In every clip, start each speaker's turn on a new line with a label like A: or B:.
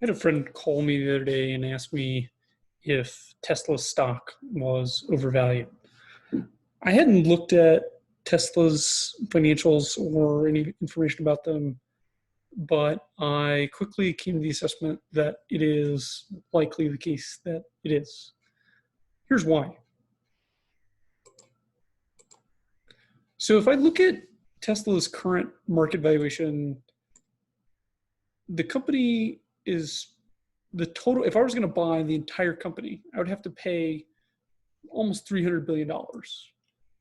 A: I had a friend call me the other day and ask me if Tesla's stock was overvalued. I hadn't looked at Tesla's financials or any information about them, but I quickly came to the assessment that it is likely the case that it is. Here's why. So if I look at Tesla's current market valuation, the company is the total. If I was going to buy the entire company, I would have to pay almost $300 billion.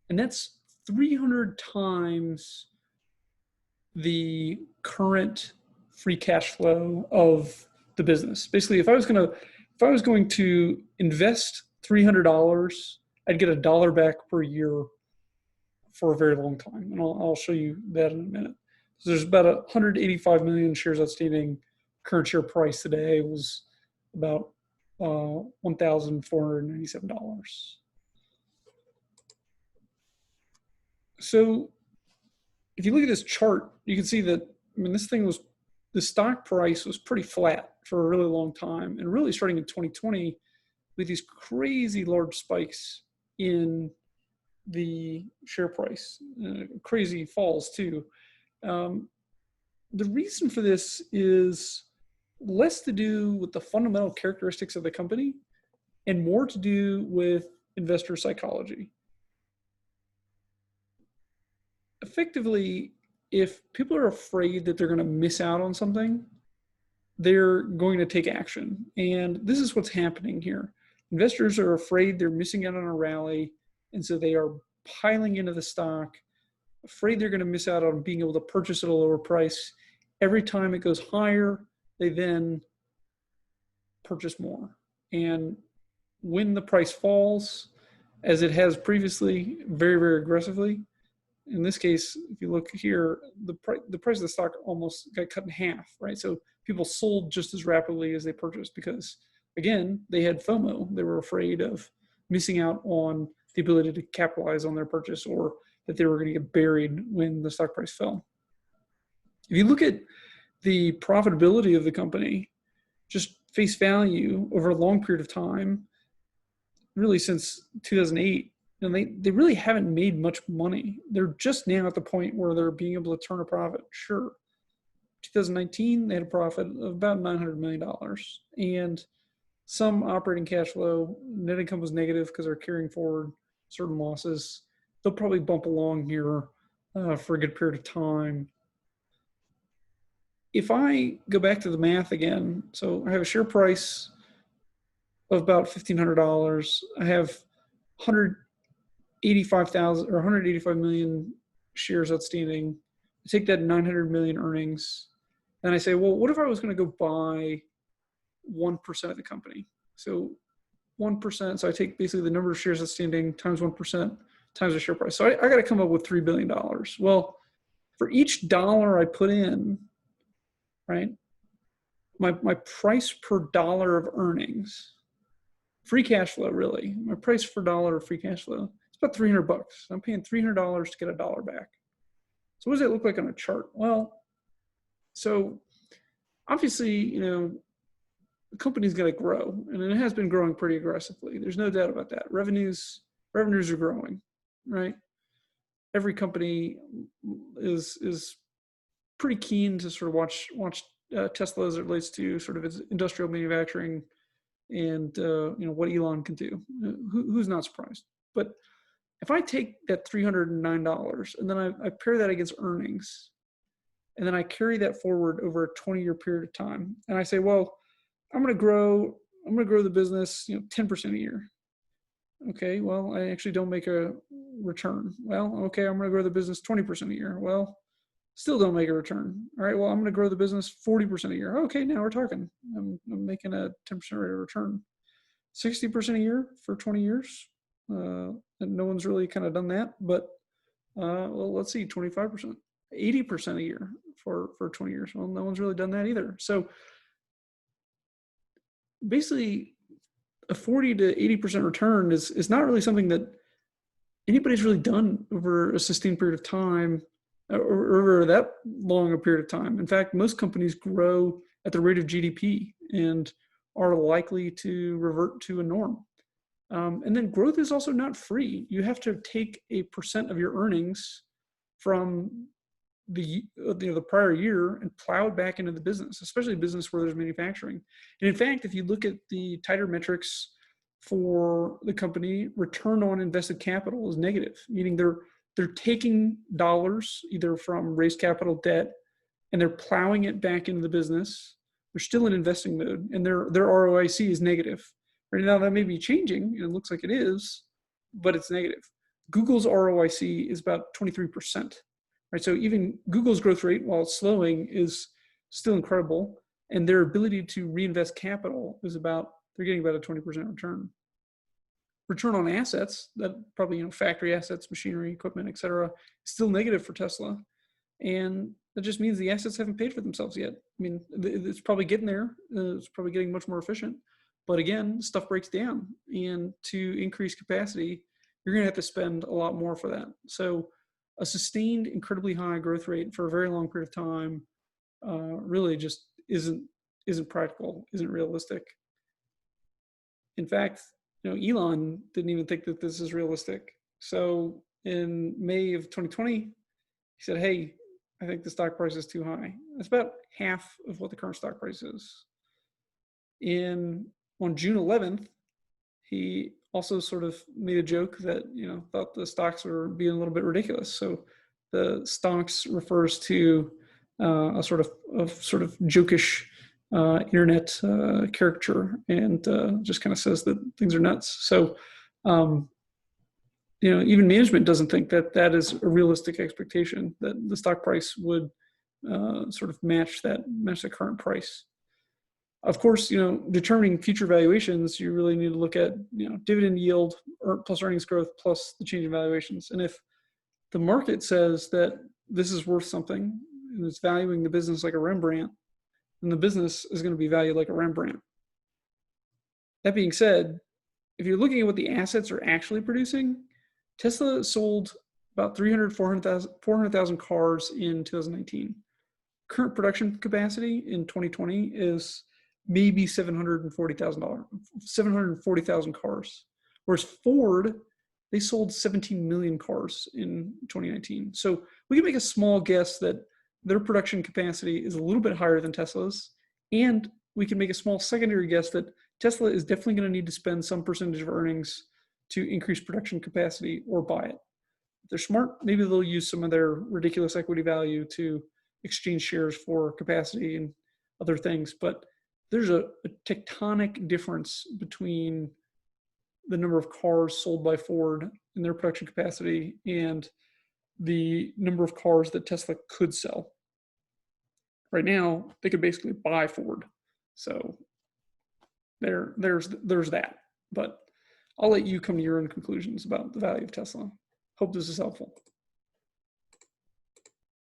A: And that's 300 times the current free cash flow of the business. Basically, if I was going to invest $300, I'd get $1 back per year for a very long time. And I'll show you that in a minute. So there's about 185 million shares outstanding. Current share price today was about $1,497. So if you look at this chart, you can see that, the stock price was pretty flat for a really long time. And really starting in 2020, with these crazy large spikes in the share price, crazy falls too. The reason for this is less to do with the fundamental characteristics of the company and more to do with investor psychology. Effectively, if people are afraid that they're going to miss out on something, they're going to take action. And this is what's happening here. Investors are afraid they're missing out on a rally, and so they are piling into the stock, afraid they're going to miss out on being able to purchase at a lower price. Every time it goes higher, they then purchase more. And when the price falls, as it has previously, very, very aggressively, in this case, if you look here, the price of the stock almost got cut in half, right? So people sold just as rapidly as they purchased because, again, they had FOMO. They were afraid of missing out on the ability to capitalize on their purchase, or that they were going to get buried when the stock price fell. If you look at the profitability of the company, just face value over a long period of time, really since 2008, they really haven't made much money. They're just now at the point where they're being able to turn a profit. Sure. 2019, they had a profit of about $900 million. And some operating cash flow, net income was negative because they're carrying forward certain losses. They'll probably bump along here for a good period of time. If I go back to the math again, so I have a share price of about $1,500. I have 185,000 or 185 million shares outstanding. I take that 900 million earnings, and I say, well, what if I was going to go buy 1% of the company? So 1%. So I take basically the number of shares outstanding times 1% times the share price. So I got to come up with $3 billion. Well, for each dollar I put in, right, my price per dollar of earnings, free cash flow, really, my price per dollar of free cash flow, it's about $300. I'm paying $300 to get $1 back. So what does that look like on a chart? Well, so obviously, the company's going to grow, and it has been growing pretty aggressively. There's no doubt about that. Revenues are growing, right? Every company is pretty keen to sort of watch Tesla as it relates to sort of its industrial manufacturing and what Elon can do. Who's not surprised? But if I take that $309 and then I pair that against earnings, and then I carry that forward over a 20-year period of time, and I say, well, I'm going to grow the business 10% a year. Okay, well, I actually don't make a return. Well, okay, I'm going to grow the business 20% a year. Well, still don't make a return. All right, well, I'm going to grow the business 40% a year. Okay, now we're talking. I'm making a 10% rate of return. 60% a year for 20 years. And no one's really kind of done that. But, well, let's see, 25%. 80% a year for 20 years. Well, no one's really done that either. So basically, a 40 to 80% return is not really something that anybody's really done over a sustained period of time, or over that long a period of time. In fact, most companies grow at the rate of GDP, and are likely to revert to a norm. And then growth is also not free. You have to take a percent of your earnings from the prior year and plow it back into the business, especially a business where there's manufacturing. And in fact, if you look at the tighter metrics for the company, return on invested capital is negative, meaning they're taking dollars either from raised capital, debt, and they're plowing it back into the business. They're still in investing mode, and their ROIC is negative. Right now, that may be changing, and it looks like it is, but it's negative. Google's ROIC is about 23%. Right, so even Google's growth rate, while it's slowing, is still incredible, and their ability to reinvest capital is they're getting about a 20% return. Return on assets, that probably factory assets, machinery, equipment, et cetera, is still negative for Tesla, and that just means the assets haven't paid for themselves yet. I mean, it's probably getting there. It's probably getting much more efficient, but again, stuff breaks down, and to increase capacity, you're going to have to spend a lot more for that. So a sustained, incredibly high growth rate for a very long period of time really just isn't practical, isn't realistic. In fact, Elon didn't even think that this is realistic. So in May of 2020, he said, "Hey, I think the stock price is too high." That's about half of what the current stock price is. On June 11th, he also sort of made a joke that thought the stocks were being a little bit ridiculous. So the stocks refers to a sort of jokish internet caricature, and just kind of says that things are nuts. So even management doesn't think that that is a realistic expectation, that the stock price would sort of match the current price. Of course, determining future valuations, you really need to look at, dividend yield plus earnings growth plus the change in valuations. And if the market says that this is worth something and it's valuing the business like a Rembrandt, then the business is going to be valued like a Rembrandt. That being said, if you're looking at what the assets are actually producing, Tesla sold about 400,000 cars in 2019. Current production capacity in 2020 is maybe 740,000 cars. Whereas Ford, they sold 17 million cars in 2019. So we can make a small guess that their production capacity is a little bit higher than Tesla's. And we can make a small secondary guess that Tesla is definitely going to need to spend some percentage of earnings to increase production capacity or buy it. If they're smart, maybe they'll use some of their ridiculous equity value to exchange shares for capacity and other things. But there's a tectonic difference between the number of cars sold by Ford and their production capacity and the number of cars that Tesla could sell. Right now, they could basically buy Ford. So there's that. But I'll let you come to your own conclusions about the value of Tesla. Hope this is helpful.